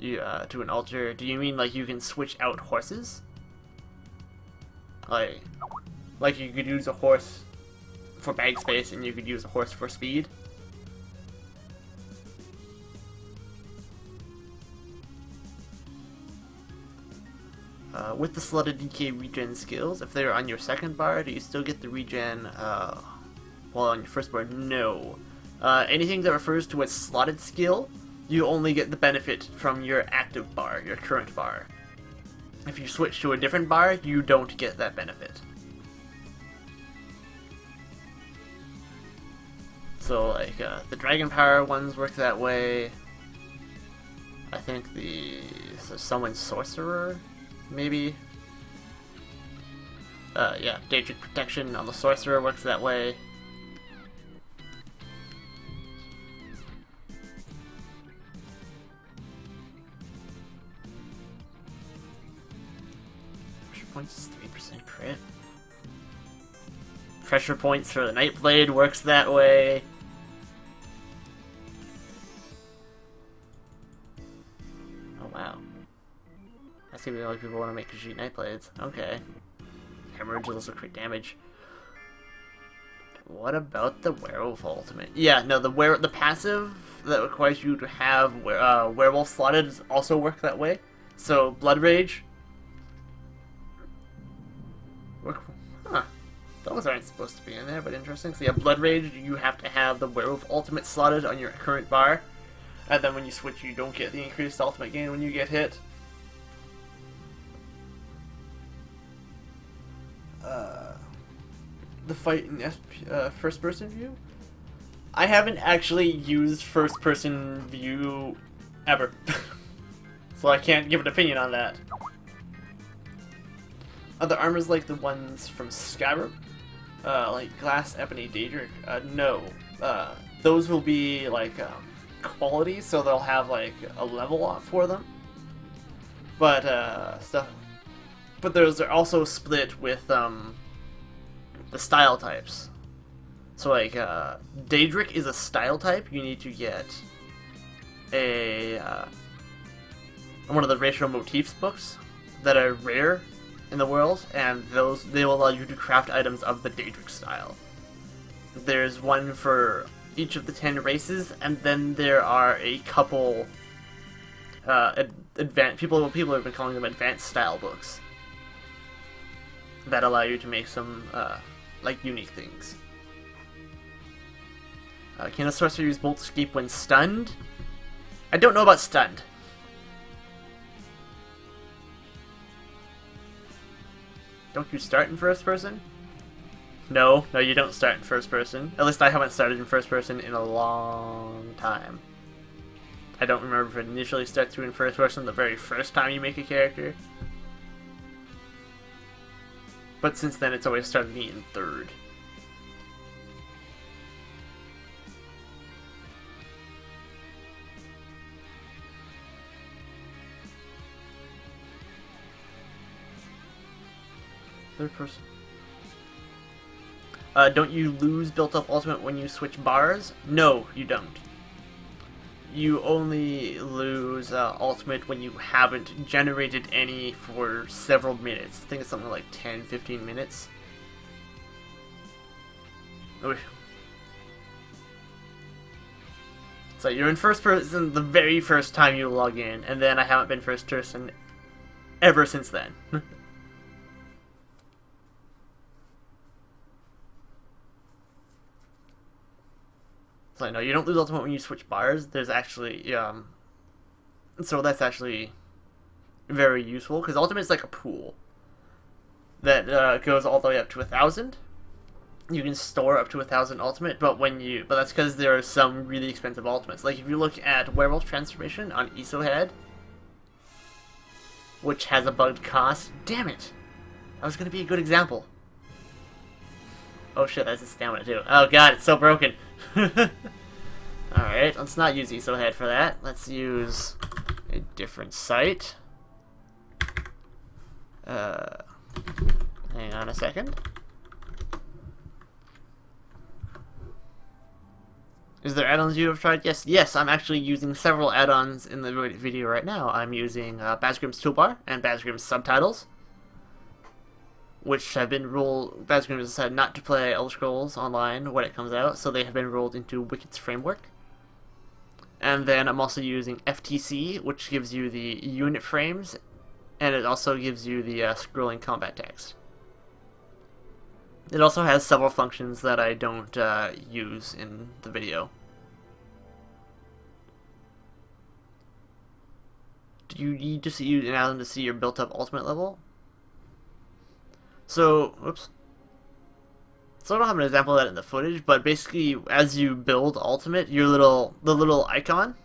an altar? Do you mean like you can switch out horses? Like you could use a horse for bag space and you could use a horse for speed? With the slotted DK regen skills, if they're on your second bar, do you still get the regen while on your first bar? No. Anything that refers to a slotted skill, you only get the benefit from your active bar, your current bar. If you switch to a different bar, you don't get that benefit. So, like, the Dragon Power ones work that way. I think the Summon Sorcerer, maybe? Yeah, Daedric Protection on the Sorcerer works that way. Pressure points is 3% crit. Pressure points for the Nightblade works that way. Oh wow. I see the only people want to make Khajiit Nightblades. Okay. Hemorrhage is also crit damage. What about the Werewolf Ultimate? Yeah, no, the passive that requires you to have Werewolf slotted also work that way. So, Blood Rage. Huh. Those aren't supposed to be in there, but interesting. So yeah, Blood Rage, you have to have the Werewolf Ultimate slotted on your current bar. And then when you switch, you don't get the increased ultimate gain when you get hit. The fight in first-person view? I haven't actually used first-person view ever. So I can't give an opinion on that. Are the armors like the ones from Skyrim? Like Glass, Ebony, Daedric? No. Those will be like quality, so they'll have like a level up for them. But but those are also split with the style types. So like Daedric is a style type. You need to get a one of the racial motifs books that are rare in the world, and they will allow you to craft items of the Daedric style. There's one for each of the 10 races, and then there are a couple people have been calling them advanced style books that allow you to make some like unique things. Can a sorcerer use Bolt Escape when stunned? I don't know about stunned. Don't you start in first person? No, you don't start in first person. At least I haven't started in first person in a long time. I don't remember if it initially starts you in first person the very first time you make a character. But since then, it's always started me in third. Third person. Don't you lose built-up ultimate when you switch bars? No, you don't. You only lose ultimate when you haven't generated any for several minutes. I think it's something like 10-15 minutes. So you're in first person the very first time you log in, and then I haven't been first person ever since then. So no, you don't lose ultimate when you switch bars. There's actually, so that's actually very useful, because ultimate is like a pool that goes all the way up to 1,000. You can store up to 1,000 ultimate, but that's because there are some really expensive ultimates. Like if you look at Werewolf Transformation on Isohead, which has a bugged cost. Damn it! That was gonna be a good example. Oh shit, that's his stamina too. Oh god, it's so broken. Alright, let's not use Isohead for that. Let's use a different site. Hang on a second. Is there add-ons you have tried? Yes, I'm actually using several add-ons in the video right now. I'm using Basgrim's Toolbar and Basgrim's Subtitles, which have been ruled. Basgrim has decided not to play Elder Scrolls Online when it comes out, so they have been rolled into Wicked's framework. And then I'm also using FTC, which gives you the unit frames, and it also gives you the scrolling combat text. It also has several functions that I don't use in the video. Do you need to see an add-on to see your built-up ultimate level? So, whoops. So I don't have an example of that in the footage, but basically, as you build ultimate, the little icon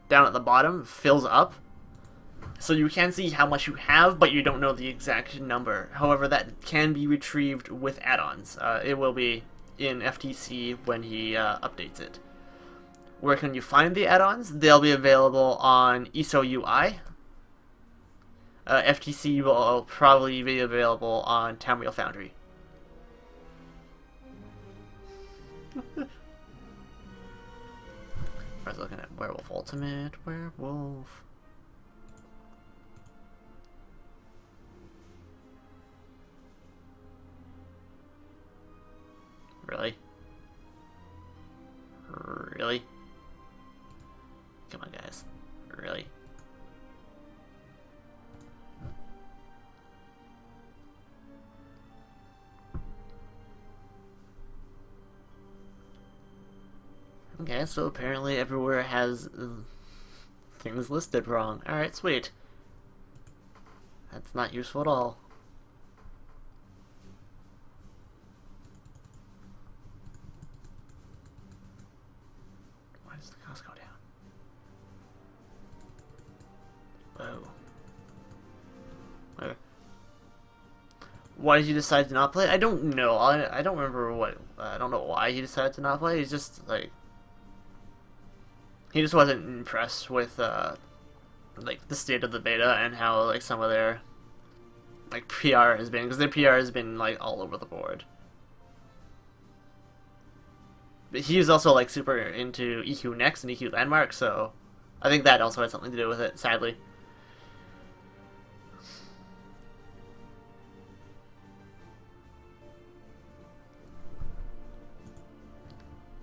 down at the bottom fills up. So you can see how much you have, but you don't know the exact number. However, that can be retrieved with add-ons. It will be in FTC when he updates it. Where can you find the add-ons? They'll be available on ESO UI. FTC will probably be available on Tamriel Foundry. I was looking at Werewolf Ultimate, Werewolf. Really? Really? Come on, guys. Really? Okay, so apparently everywhere has things listed wrong. Alright, sweet. That's not useful at all. Why does the cost go down? Whoa. Whatever. Why did you decide to not play? I don't know. I don't remember what. I don't know why he decided to not play. He's just like. He just wasn't impressed with like the state of the beta and how like some of their like PR has been, because their PR has been like all over the board. But he's also like super into EQ Next and EQ Landmark, so I think that also had something to do with it, sadly.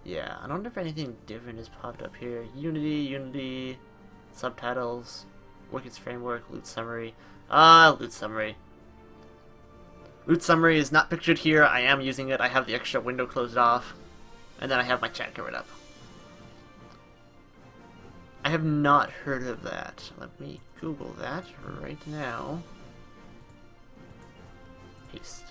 Yeah, I don't know if anything different has popped up here. Unity, subtitles, Wikid's framework, loot summary. Loot summary. Loot summary is not pictured here. I am using it. I have the extra window closed off. And then I have my chat covered up. I have not heard of that. Let me Google that right now. Paste.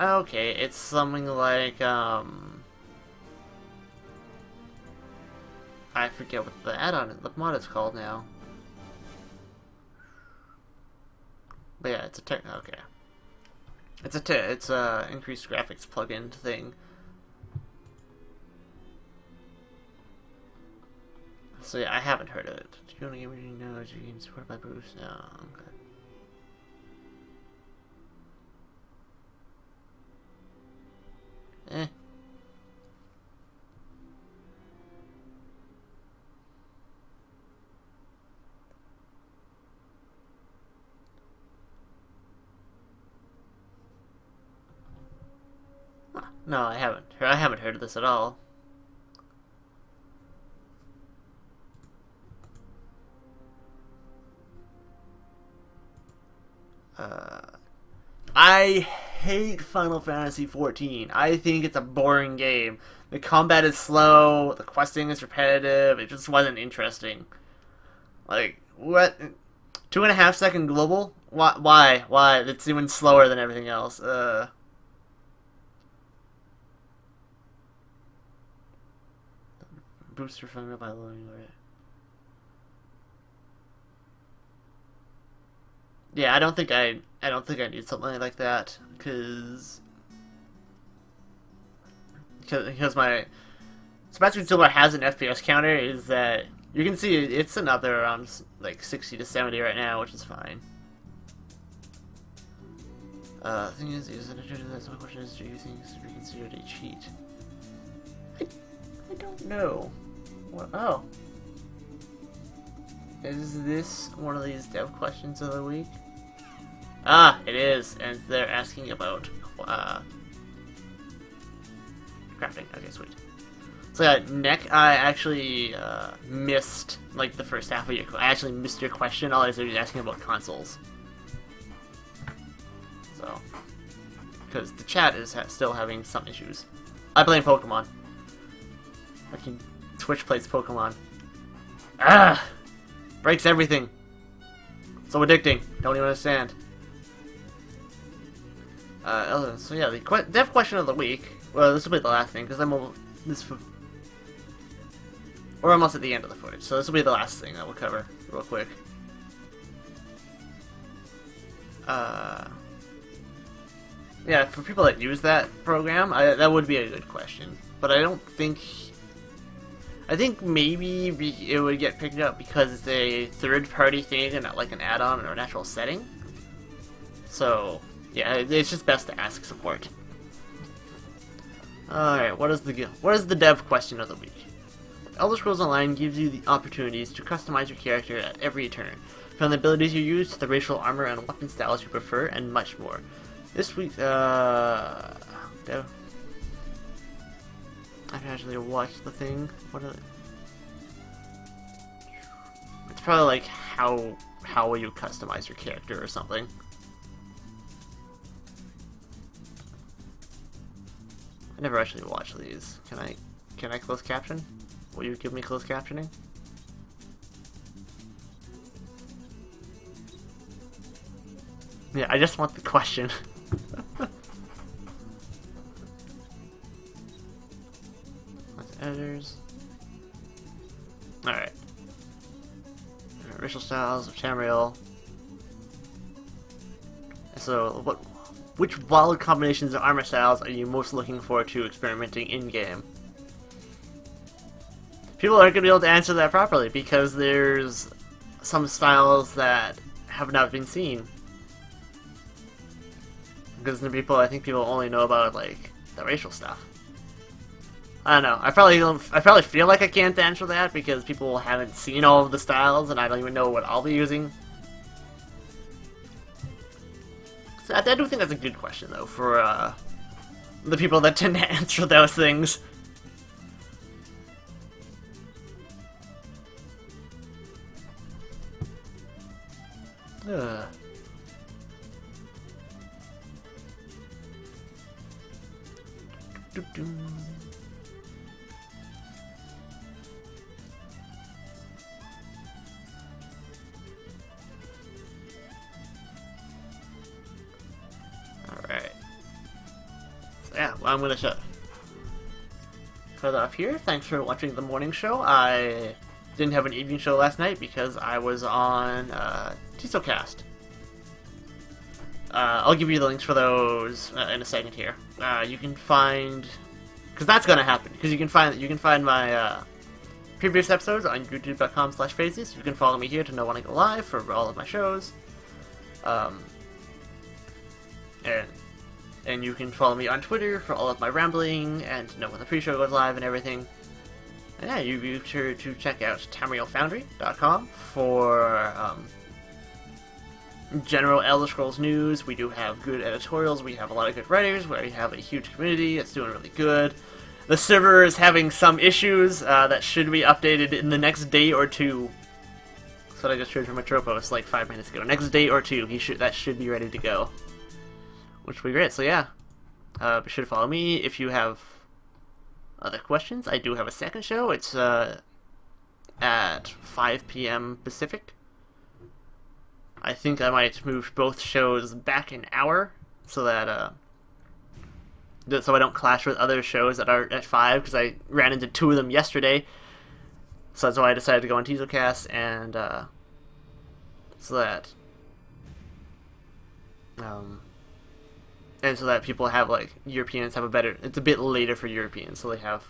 Okay, it's something like, I forget what the add-on, the mod is called now. But yeah, it's a okay. It's a increased graphics plugin thing. So yeah, I haven't heard of it. Do you want to give me notes? You can support by Bruce? No, okay. Eh. Huh. No, I haven't. I haven't heard of this at all. I hate Final Fantasy XIV. I think it's a boring game. The combat is slow, the questing is repetitive, it just wasn't interesting. Like, what? 2.5 second global? Why? Why? It's even slower than everything else. Booster from by loading. Yeah, I don't think I need something like that because my Smash Silver has an FPS counter. Is that you can see it's another around like 60 to 70 right now, which is fine. The thing is that's my question is, do you think this would be considered a cheat? I don't know. What? Oh. Is this one of these dev questions of the week? Ah, it is, and they're asking about crafting. Okay, sweet. So yeah, Nick, I actually missed like the first half of your. I actually missed your question. All I was asking about consoles. So, because the chat is still having some issues. I play Pokemon. I can Twitch plays Pokemon. Ah! Breaks everything. So addicting. Don't even understand. So yeah, the dev question of the week. Well, this will be the last thing, because then we're almost at the end of the footage, so this will be the last thing that we'll cover real quick. Yeah, for people that use that program, that would be a good question. But I don't think... I think maybe it would get picked up because it's a third-party thing and not like an add-on or a natural setting. So, yeah, it's just best to ask support. Alright, what is the dev question of the week? Elder Scrolls Online gives you the opportunities to customize your character at every turn, from the abilities you use to the racial armor and weapon styles you prefer, and much more. This week, I've actually watched the thing. What are they? It's probably like how will you customize your character or something. I never actually watched these. Can I close caption? Will you give me closed captioning? Yeah, I just want the question. That's editors. Alright. Racial styles of Tamriel. So, which wild combinations of armor styles are you most looking forward to experimenting in-game? People aren't going to be able to answer that properly because there's some styles that have not been seen. Because I think people only know about like the racial stuff. I don't know. I probably feel like I can't answer that because people haven't seen all of the styles and I don't even know what I'll be using. So I do think that's a good question though for the people that tend to answer those things. Ugh. Alright. So yeah, well, I'm gonna cut it off here. Thanks for watching the morning show. I didn't have an evening show last night because I was on TisoCast. I'll give you the links for those in a second here. You can find, because that's gonna happen. Because you can find my previous episodes on youtube.com/phases. You can follow me here to know when I go live for all of my shows. And you can follow me on Twitter for all of my rambling and to know when the pre-show goes live and everything. And yeah, you be sure to check out TamrielFoundry.com for general Elder Scrolls news. We do have good editorials, we have a lot of good writers, we have a huge community, it's doing really good. The server is having some issues that should be updated in the next day or two. That's what I just heard from Metropos like 5 minutes ago. Next day or two, that should be ready to go. Which would be great, so yeah. Be sure to follow me if you have other questions. I do have a second show, it's at 5 p.m. Pacific. I think I might move both shows back an hour so that so I don't clash with other shows that are at 5 because I ran into 2 of them yesterday. So that's why I decided to go on TisoCast and so that people have like Europeans have a better. It's a bit later for Europeans, so they have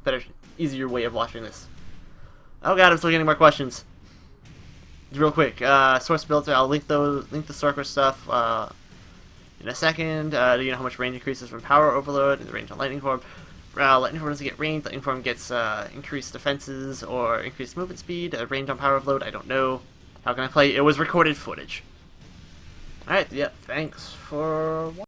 better, easier way of watching this. Oh god, I'm still getting more questions. Real quick, source builder. I'll link the Sorcerer stuff in a second. Do you know how much range increases from Power Overload and the range on Lightning Form? Lightning Form doesn't get range. Lightning Form gets increased defenses or increased movement speed. Range on Power Overload, I don't know. How can I play? It was recorded footage. Alright, yeah, thanks for watching.